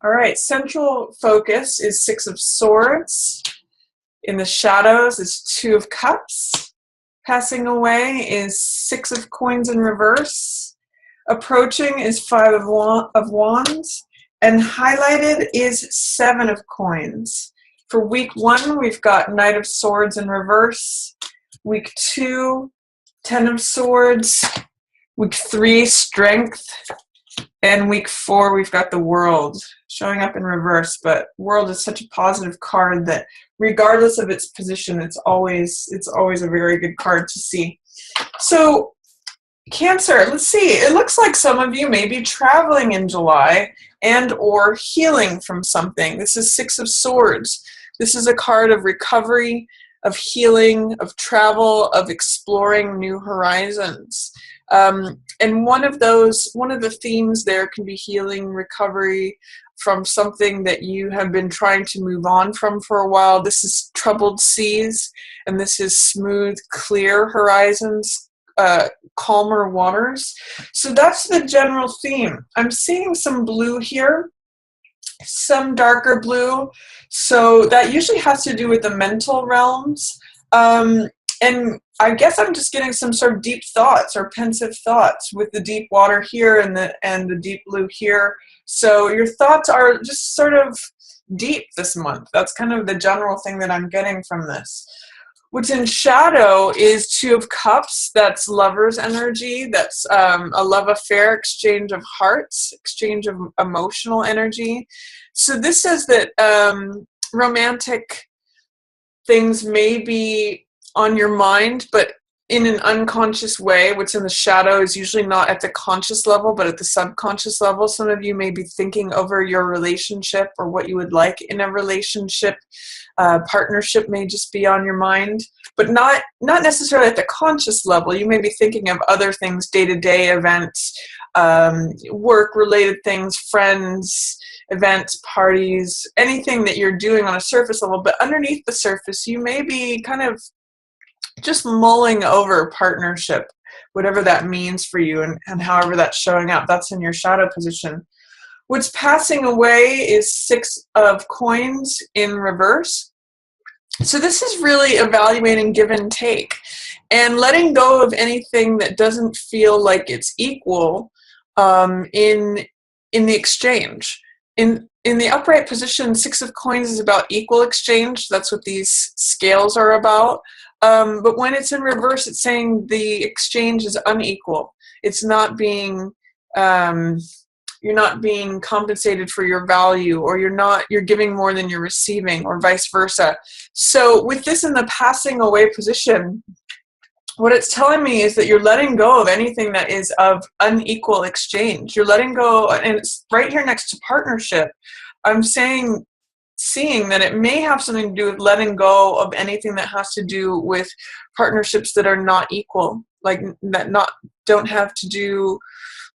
All right, central focus is Six of Swords. In the shadows is Two of Cups. Passing away is Six of Coins in reverse. Approaching is Five of Wands. And highlighted is Seven of Coins. For week 1, we've got Knight of Swords in reverse. Week 2, Ten of Swords. Week 3, Strength. And week 4, we've got the World showing up in reverse. But World is such a positive card that regardless of its position, it's always a very good card to see. So Cancer, let's see. It looks like some of you may be traveling in July and or healing from something. This is Six of Swords. This is a card of recovery, of healing, of travel, of exploring new horizons. And one of the themes there can be healing, recovery from something that you have been trying to move on from for a while. This is troubled seas, and this is smooth, clear horizons, calmer waters. So that's the general theme. I'm seeing some blue here, some darker blue. So that usually has to do with the mental realms. And I guess I'm just getting some sort of deep thoughts or pensive thoughts with the deep water here and the deep blue here. So your thoughts are just sort of deep this month. That's kind of the general thing that I'm getting from this. What's in shadow is Two of Cups. That's lover's energy. That's a love affair, exchange of hearts, exchange of emotional energy. So this says that romantic things may be on your mind, but in an unconscious way. What's in the shadow is usually not at the conscious level, but at the subconscious level. Some of you may be thinking over your relationship or what you would like in a relationship. Partnership may just be on your mind, but not necessarily at the conscious level. You may be thinking of other things, day-to-day events, work-related things, friends, events, parties, anything that you're doing on a surface level. But underneath the surface, you may be kind of just mulling over partnership, whatever that means for you, and however that's showing up. That's in your shadow position. What's passing away is Six of Coins in reverse. So this is really evaluating give and take and letting go of anything that doesn't feel like it's equal in the exchange. In the upright position, Six of Coins is about equal exchange. That's what these scales are about. But when it's in reverse, it's saying the exchange is unequal. It's not being, you're not being compensated for your value, or you're giving more than you're receiving, or vice versa. So with this in the passing away position, what it's telling me is that you're letting go of anything that is of unequal exchange. You're letting go, and it's right here next to partnership. I'm seeing that it may have something to do with letting go of anything that has to do with partnerships that are not equal, like that don't have to do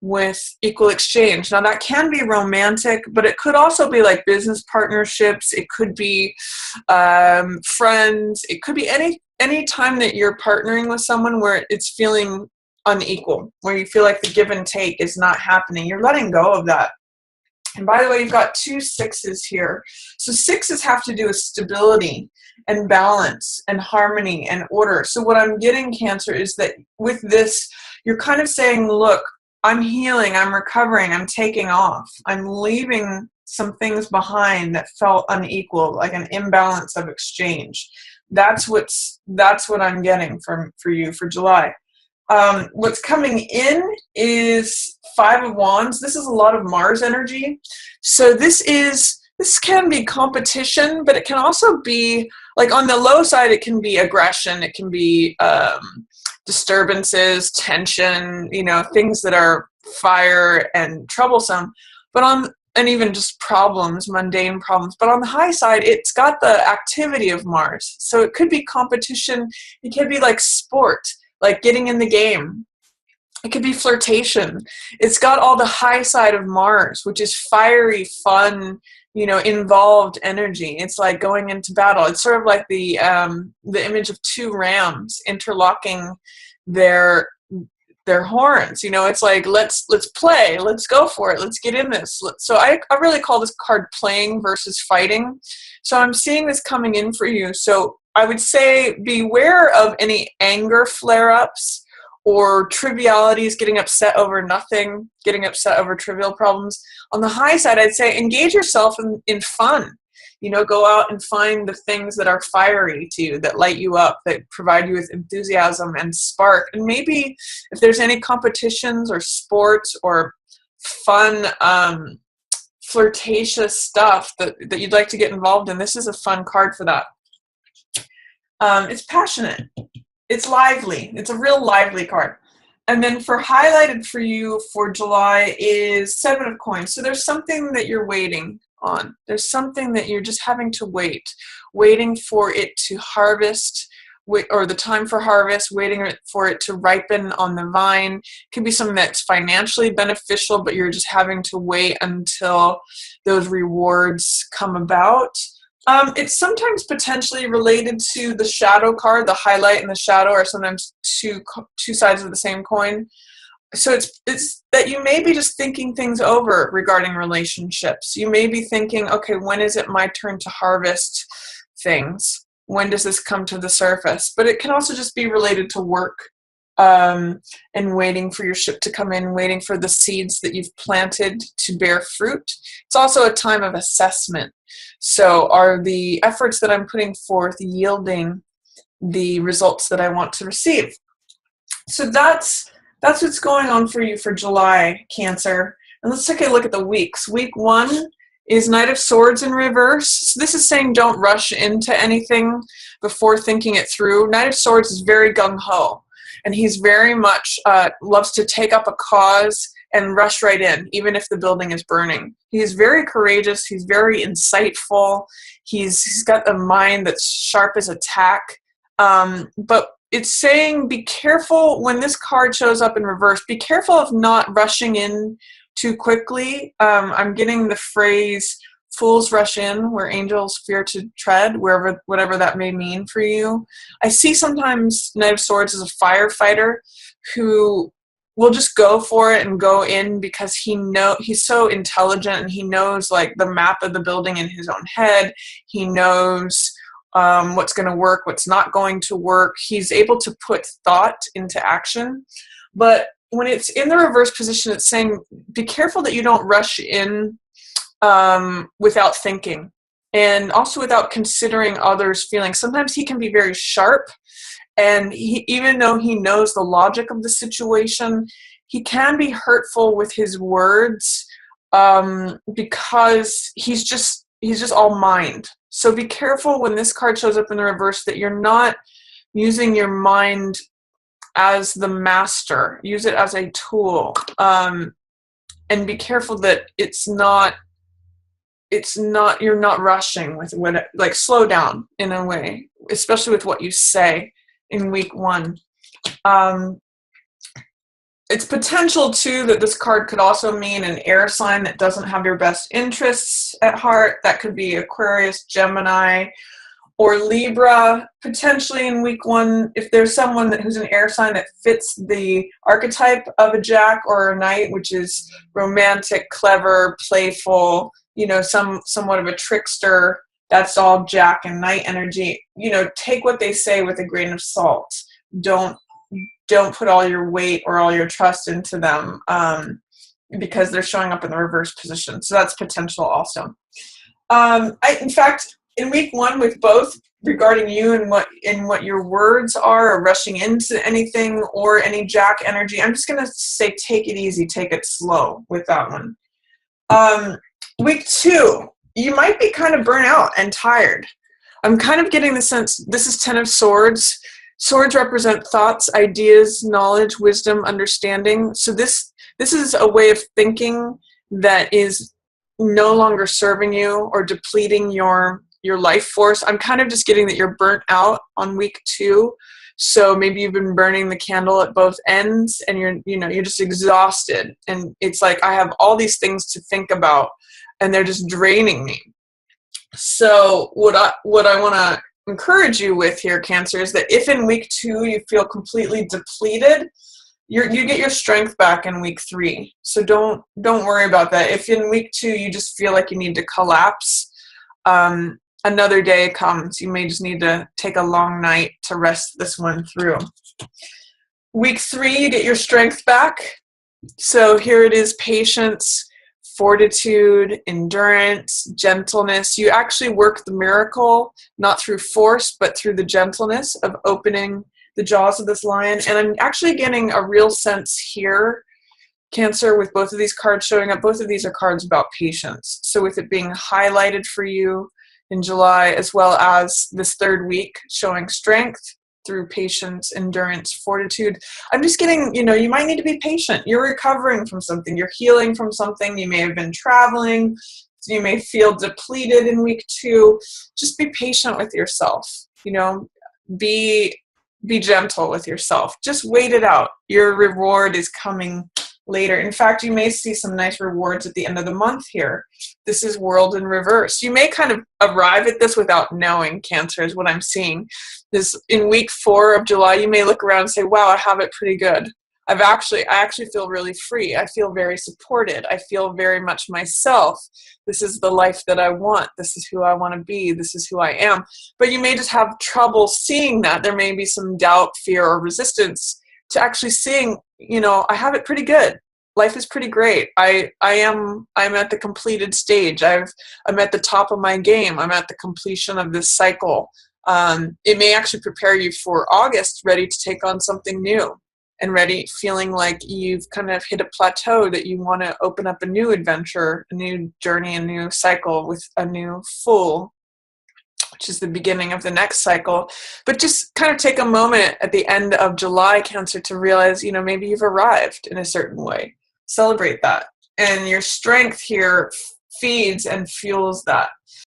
with equal exchange. Now that can be romantic, but it could also be like business partnerships. It could be friends. It could be any time that you're partnering with someone where it's feeling unequal, where you feel like the give and take is not happening. You're letting go of that. And by the way, you've got 2 sixes here. So 6s have to do with stability and balance and harmony and order. So what I'm getting, Cancer, is that with this, you're kind of saying, look, I'm healing, I'm recovering, I'm taking off. I'm leaving some things behind that felt unequal, like an imbalance of exchange. That's what I'm getting for you for July. What's coming in is Five of Wands. This is a lot of Mars energy. So this can be competition, but it can also be, like on the low side, it can be aggression. It can be disturbances, tension, things that are fire and troublesome, and even just problems, mundane problems. But on the high side, it's got the activity of Mars. So it could be competition. It could be like sport, like getting in the game. It could be flirtation. It's got all the high side of Mars, which is fiery, fun, involved energy. It's like going into battle. It's sort of like the image of 2 rams interlocking their their horns. It's like, let's play, let's go for it, let's get in this. So I really call this card playing versus fighting. So I'm seeing this coming in for you. So I would say beware of any anger flare-ups or trivialities, getting upset over nothing, getting upset over trivial problems. On the high side, I'd say engage yourself in fun. Go out and find the things that are fiery to you, that light you up, that provide you with enthusiasm and spark. And maybe if there's any competitions or sports or fun, flirtatious stuff that you'd like to get involved in, this is a fun card for that. It's passionate. It's lively. It's a real lively card. And then for highlighted for you for July is 7 of coins. So there's something that you're waiting on. There's something that you're just having to waiting for it to harvest, or the time for harvest, waiting for it to ripen on the vine. It could be something that's financially beneficial, but you're just having to wait until those rewards come about. It's sometimes potentially related to the shadow card. The highlight and the shadow are sometimes two sides of the same coin. So it's that you may be just thinking things over regarding relationships. You may be thinking, okay, when is it my turn to harvest things? When does this come to the surface? But it can also just be related to work, and waiting for your ship to come in, waiting for the seeds that you've planted to bear fruit. It's also a time of assessment. So are the efforts that I'm putting forth yielding the results that I want to receive? So that's what's going on for you for July, Cancer. And let's take a look at the weeks. Week 1 is Knight of Swords in reverse. So this is saying don't rush into anything before thinking it through. Knight of Swords is very gung-ho, and he's very much loves to take up a cause and rush right in, even if the building is burning. He's very courageous. He's very insightful. He's got a mind that's sharp as a tack. But it's saying be careful when this card shows up in reverse. Be careful of not rushing in too quickly. I'm getting the phrase, fools rush in where angels fear to tread, whatever that may mean for you. I see sometimes Knight of Swords as a firefighter who will just go for it and go in because he's so intelligent, and he knows like the map of the building in his own head. He knows what's going to work, what's not going to work. He's able to put thought into action. But when it's in the reverse position, it's saying be careful that you don't rush in without thinking, and also without considering others' feelings. Sometimes he can be very sharp, and even though he knows the logic of the situation, he can be hurtful with his words because he's just all mind. So be careful when this card shows up in the reverse that you're not using your mind as the master. Use it as a tool, and be careful that you're not rushing with what, like, slow down in a way, especially with what you say in week 1. It's potential too that this card could also mean an air sign that doesn't have your best interests at heart. That could be Aquarius, Gemini, or Libra. Potentially in week 1, if there's someone who's an air sign that fits the archetype of a Jack or a Knight, which is romantic, clever, playful, somewhat of a trickster. That's all Jack and Knight energy. Take what they say with a grain of salt. Don't put all your weight or all your trust into them because they're showing up in the reverse position. So that's potential also. In fact, in week 1 with both regarding you and what your words are, or rushing into anything or any Jack energy, I'm just going to say take it easy, take it slow with that one. Week 2, you might be kind of burnt out and tired. I'm kind of getting the sense this is 10 of Swords. Swords represent thoughts, ideas, knowledge, wisdom, understanding. So this is a way of thinking that is no longer serving you or depleting your life force. I'm kind of just getting that you're burnt out on week 2. So maybe you've been burning the candle at both ends, and you're just exhausted. And it's like, I have all these things to think about, and they're just draining me. So what I want to encourage you with here, Cancer, is that if in week 2 you feel completely depleted, you get your strength back in week 3. So don't worry about that. If in week 2 you just feel like you need to collapse, another day comes. You may just need to take a long night to rest this one through. Week 3, you get your strength back. So here it is: patience, fortitude, endurance, gentleness. You actually work the miracle, not through force, but through the gentleness of opening the jaws of this lion. And I'm actually getting a real sense here, Cancer, with both of these cards showing up. Both of these are cards about patience. So with it being highlighted for you in July, as well as this 3rd week showing strength through patience, endurance, fortitude, I'm just getting, you might need to be patient. You're recovering from something. You're healing from something. You may have been traveling. So you may feel depleted in week 2. Just be patient with yourself. Be gentle with yourself. Just wait it out. Your reward is coming later. In fact, you may see some nice rewards at the end of the month here. This is World in reverse. You may kind of arrive at this without knowing, Cancer, is what I'm seeing. This in week 4 of July, you may look around and say, wow, I have it pretty good. I actually feel really free. I feel very supported. I feel very much myself. This is the life that I want. This is who I want to be. This is who I am. But you may just have trouble seeing that. There may be some doubt, fear, or resistance to actually seeing, I have it pretty good. Life is pretty great. I'm at the completed stage. I'm at the top of my game. I'm at the completion of this cycle. It may actually prepare you for August, ready to take on something new. And ready, feeling like you've kind of hit a plateau, that you want to open up a new adventure, a new journey, a new cycle with a new full, which is the beginning of the next cycle. But just kind of take a moment at the end of July, Cancer, to realize, maybe you've arrived in a certain way. Celebrate that. And your strength here feeds and fuels that.